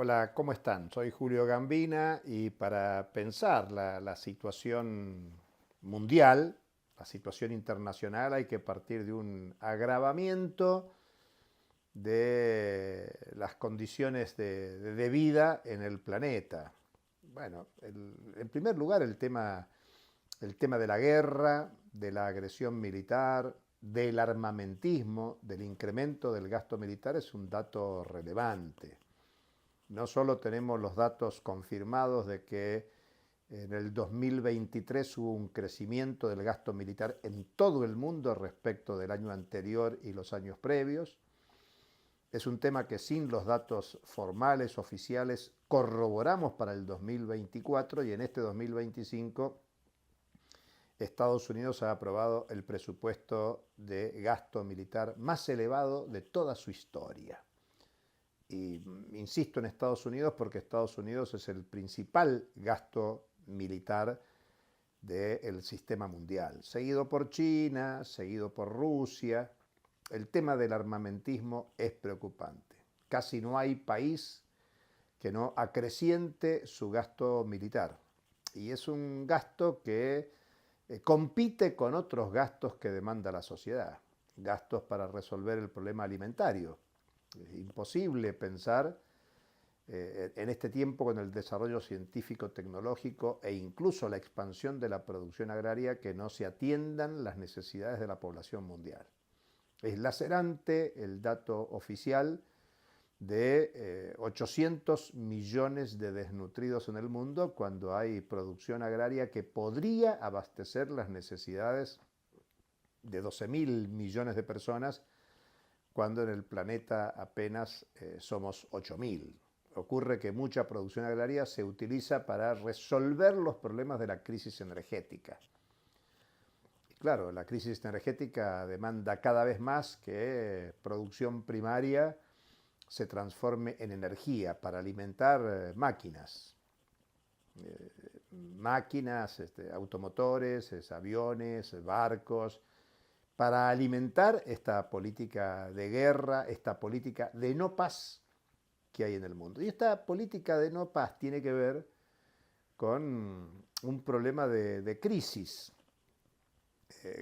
Hola, ¿cómo están? Soy Julio Gambina y para pensar la situación mundial, la situación internacional, hay que partir de un agravamiento de las condiciones de vida en el planeta. Bueno, en primer lugar el tema de la guerra, de la agresión militar, del armamentismo, del incremento del gasto militar es un dato relevante. No solo tenemos los datos confirmados de que en el 2023 hubo un crecimiento del gasto militar en todo el mundo respecto del año anterior y los años previos. Es un tema que sin los datos formales, oficiales, corroboramos para el 2024 y en este 2025 Estados Unidos ha aprobado el presupuesto de gasto militar más elevado de toda su historia. Y insisto en Estados Unidos porque Estados Unidos es el principal gasto militar del sistema mundial, seguido por China, seguido por Rusia. El tema del armamentismo es preocupante. Casi no hay país que no acreciente su gasto militar. Y es un gasto que compite con otros gastos que demanda la sociedad. Gastos para resolver el problema alimentario. Es imposible pensar en este tiempo con el desarrollo científico-tecnológico e incluso la expansión de la producción agraria que no se atiendan las necesidades de la población mundial. Es lacerante el dato oficial de 800 millones de desnutridos en el mundo cuando hay producción agraria que podría abastecer las necesidades de 12.000 millones de personas cuando en el planeta apenas somos 8.000. Ocurre que mucha producción agraria se utiliza para resolver los problemas de la crisis energética. Y claro, la crisis energética demanda cada vez más que producción primaria se transforme en energía para alimentar máquinas. Máquinas, automotores, aviones, barcos, para alimentar esta política de guerra, esta política de no paz que hay en el mundo. Y esta política de no paz tiene que ver con un problema de crisis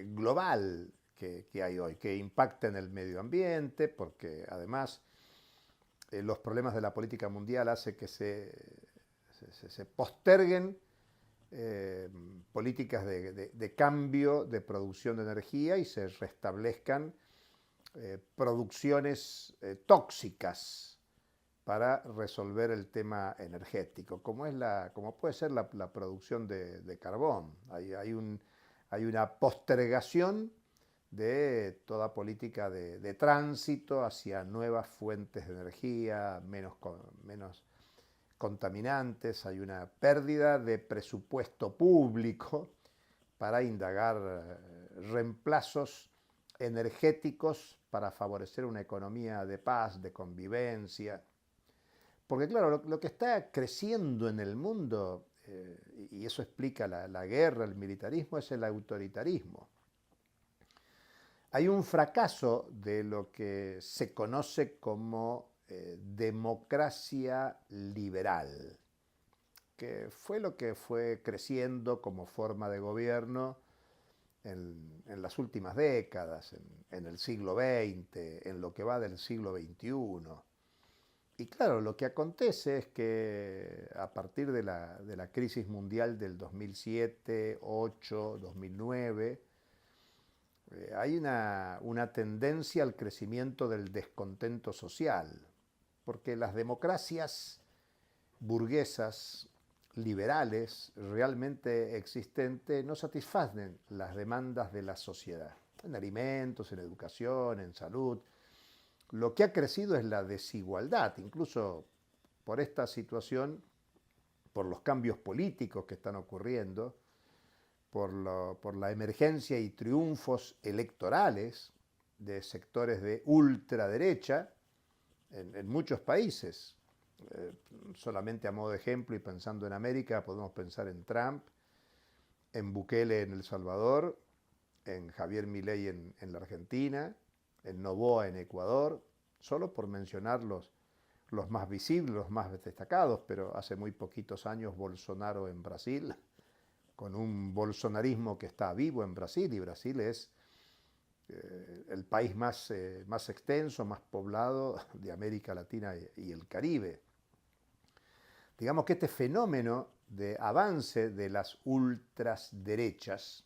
global que hay hoy, que impacta en el medio ambiente, porque además los problemas de la política mundial hacen que se posterguen políticas de cambio de producción de energía y se restablezcan producciones tóxicas para resolver el tema energético, como puede ser la producción de carbón. Hay una postergación de toda política de tránsito hacia nuevas fuentes de energía, menos contaminantes, hay una pérdida de presupuesto público para indagar reemplazos energéticos para favorecer una economía de paz, de convivencia. Porque claro, lo que está creciendo en el mundo, y eso explica la guerra, el militarismo, es el autoritarismo. Hay un fracaso de lo que se conoce como democracia liberal, que fue lo que fue creciendo como forma de gobierno en las últimas décadas, en el siglo XX, en lo que va del siglo XXI. Y claro, lo que acontece es que a partir de la crisis mundial del 2007, 2008, 2009, hay una tendencia al crecimiento del descontento social, porque las democracias burguesas, liberales, realmente existentes, no satisfacen las demandas de la sociedad, en alimentos, en educación, en salud. Lo que ha crecido es la desigualdad, incluso por esta situación, por los cambios políticos que están ocurriendo, por la emergencia y triunfos electorales de sectores de ultraderecha en muchos países. Eh, Solamente a modo de ejemplo y pensando en América, podemos pensar en Trump, en Bukele en El Salvador, en Javier Milei en la Argentina, en Noboa en Ecuador, solo por mencionar los los más visibles, los más destacados, pero hace muy poquitos años Bolsonaro en Brasil, con un bolsonarismo que está vivo en Brasil, y Brasil es el país más extenso, más poblado de América Latina y el Caribe. Digamos que este fenómeno de avance de las ultraderechas,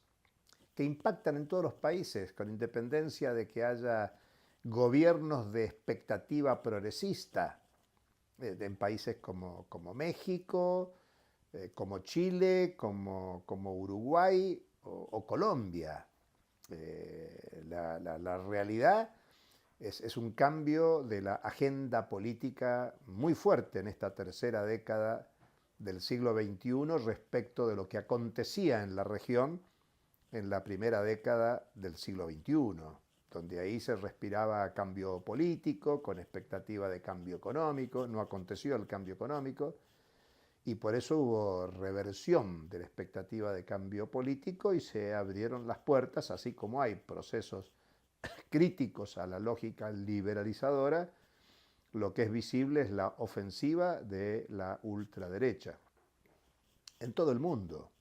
que impactan en todos los países, con independencia de que haya gobiernos de expectativa progresista, en países como México, como Chile, como Uruguay o Colombia. La realidad es un cambio de la agenda política muy fuerte en esta tercera década del siglo XXI respecto de lo que acontecía en la región en la primera década del siglo XXI, donde ahí se respiraba cambio político con expectativa de cambio económico. No aconteció el cambio económico y por eso hubo reversión de la expectativa de cambio político y se abrieron las puertas, así como hay procesos críticos a la lógica liberalizadora. Lo que es visible es la ofensiva de la ultraderecha en todo el mundo.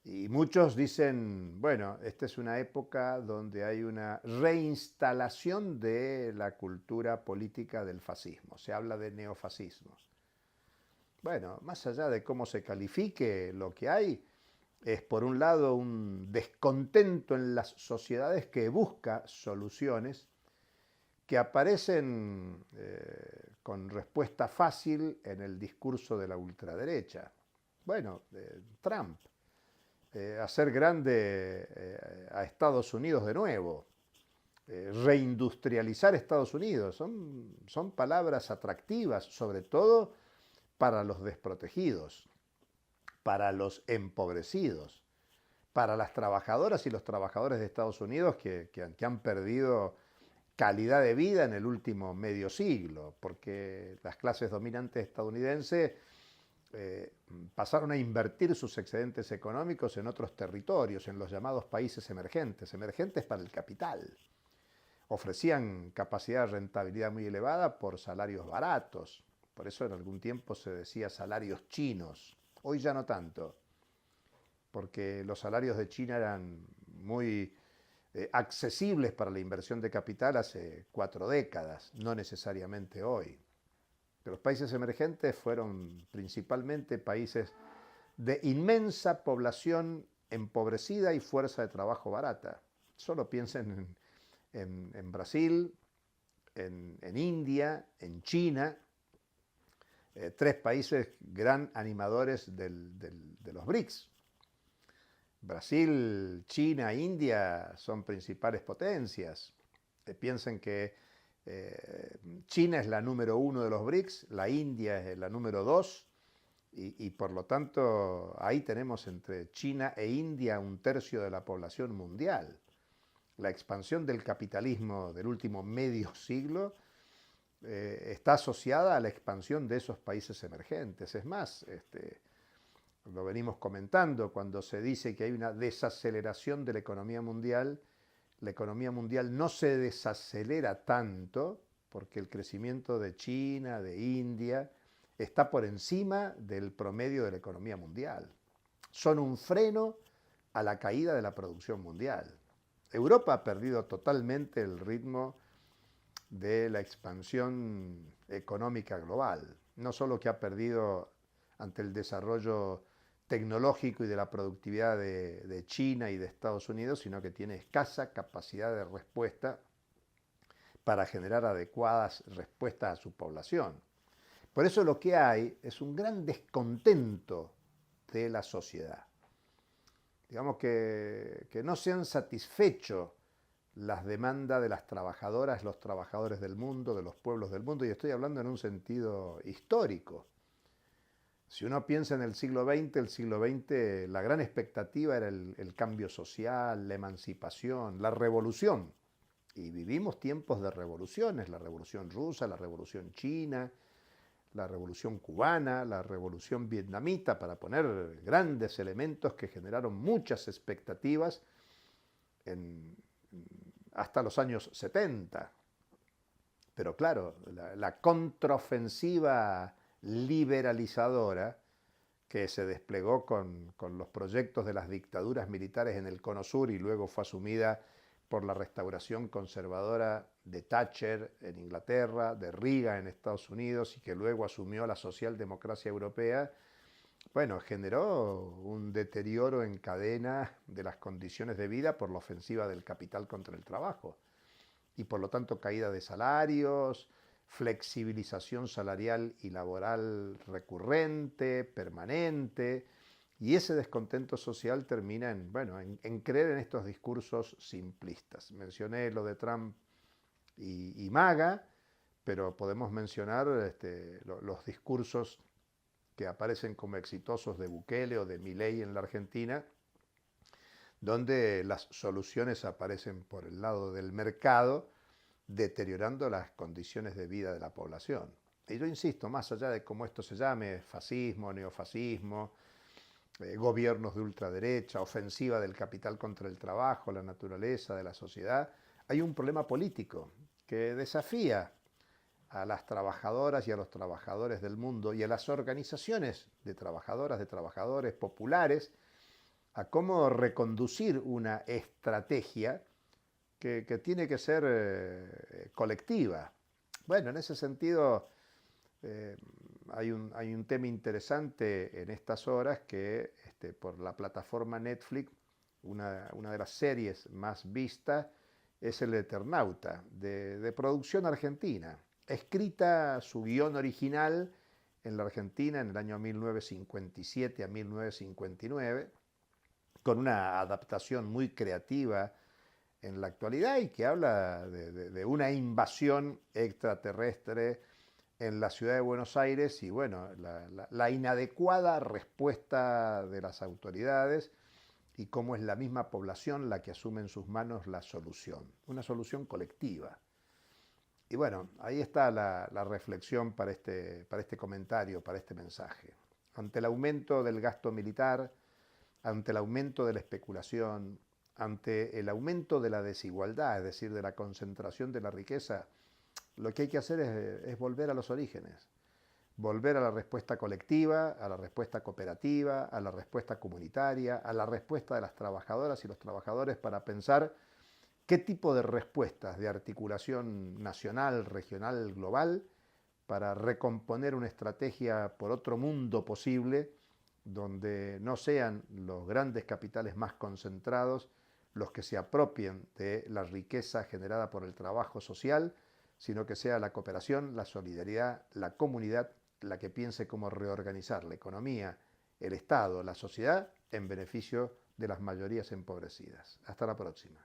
Y muchos dicen, bueno, esta es una época donde hay una reinstalación de la cultura política del fascismo. Se habla de neofascismos. Bueno, más allá de cómo se califique, lo que hay es, por un lado, un descontento en las sociedades que busca soluciones que aparecen con respuesta fácil en el discurso de la ultraderecha. Bueno, Trump, hacer grande a Estados Unidos de nuevo, reindustrializar Estados Unidos, son palabras atractivas, sobre todo para los desprotegidos, para los empobrecidos, para las trabajadoras y los trabajadores de Estados Unidos que han perdido calidad de vida en el último medio siglo, porque las clases dominantes estadounidenses pasaron a invertir sus excedentes económicos en otros territorios, en los llamados países emergentes, emergentes para el capital. Ofrecían capacidad de rentabilidad muy elevada por salarios baratos. Por eso en algún tiempo se decía salarios chinos. Hoy ya no tanto, porque los salarios de China eran muy accesibles para la inversión de capital hace 4 décadas, no necesariamente hoy. Pero los países emergentes fueron principalmente países de inmensa población empobrecida y fuerza de trabajo barata. Solo piensen en Brasil, en India, en China, 3 países gran animadores de los BRICS. Brasil, China, India son principales potencias. Piensen que China es la número 1 de los BRICS, la India es la número 2 y por lo tanto ahí tenemos entre China e India 1/3 de la población mundial. La expansión del capitalismo del último medio siglo está asociada a la expansión de esos países emergentes. Es más, lo venimos comentando, cuando se dice que hay una desaceleración de la economía mundial no se desacelera tanto porque el crecimiento de China, de India, está por encima del promedio de la economía mundial. Son un freno a la caída de la producción mundial. Europa ha perdido totalmente el ritmo de la expansión económica global. No solo que ha perdido ante el desarrollo tecnológico y de la productividad de China y de Estados Unidos, sino que tiene escasa capacidad de respuesta para generar adecuadas respuestas a su población. Por eso lo que hay es un gran descontento de la sociedad. Digamos que no se han satisfecho las demandas de las trabajadoras, los trabajadores del mundo, de los pueblos del mundo, y estoy hablando en un sentido histórico. Si uno piensa en el siglo XX, la gran expectativa era el cambio social, la emancipación, la revolución. Y vivimos tiempos de revoluciones, la revolución rusa, la revolución china, la revolución cubana, la revolución vietnamita, para poner grandes elementos que generaron muchas expectativas hasta los años 70. Pero claro, la contraofensiva liberalizadora que se desplegó con los proyectos de las dictaduras militares en el Cono Sur y luego fue asumida por la restauración conservadora de Thatcher en Inglaterra, de Reagan en Estados Unidos y que luego asumió la socialdemocracia europea, bueno, generó un deterioro en cadena de las condiciones de vida por la ofensiva del capital contra el trabajo y por lo tanto caída de salarios, flexibilización salarial y laboral recurrente, permanente, y ese descontento social termina en, bueno, en creer en estos discursos simplistas. Mencioné lo de Trump y MAGA, pero podemos mencionar los discursos que aparecen como exitosos de Bukele o de Milei en la Argentina, donde las soluciones aparecen por el lado del mercado, deteriorando las condiciones de vida de la población. Y yo insisto, más allá de cómo esto se llame, fascismo, neofascismo, gobiernos de ultraderecha, ofensiva del capital contra el trabajo, la naturaleza de la sociedad, hay un problema político que desafía a las trabajadoras y a los trabajadores del mundo y a las organizaciones de trabajadoras, de trabajadores populares, a cómo reconducir una estrategia que tiene que ser colectiva. Bueno, en ese sentido eh, hay un tema interesante en estas horas que por la plataforma Netflix, una de las series más vistas es El Eternauta, de producción argentina, escrita su guión original en la Argentina en el año 1957 a 1959, con una adaptación muy creativa en la actualidad y que habla de una invasión extraterrestre en la ciudad de Buenos Aires y bueno, la inadecuada respuesta de las autoridades y cómo es la misma población la que asume en sus manos la solución, una solución colectiva. Y bueno, ahí está la reflexión para este comentario, para este mensaje. Ante el aumento del gasto militar, ante el aumento de la especulación, ante el aumento de la desigualdad, es decir, de la concentración de la riqueza, lo que hay que hacer es volver a los orígenes, volver a la respuesta colectiva, a la respuesta cooperativa, a la respuesta comunitaria, a la respuesta de las trabajadoras y los trabajadores para pensar qué tipo de respuestas de articulación nacional, regional, global, para recomponer una estrategia por otro mundo posible, donde no sean los grandes capitales más concentrados los que se apropien de la riqueza generada por el trabajo social, sino que sea la cooperación, la solidaridad, la comunidad la que piense cómo reorganizar la economía, el Estado, la sociedad en beneficio de las mayorías empobrecidas. Hasta la próxima.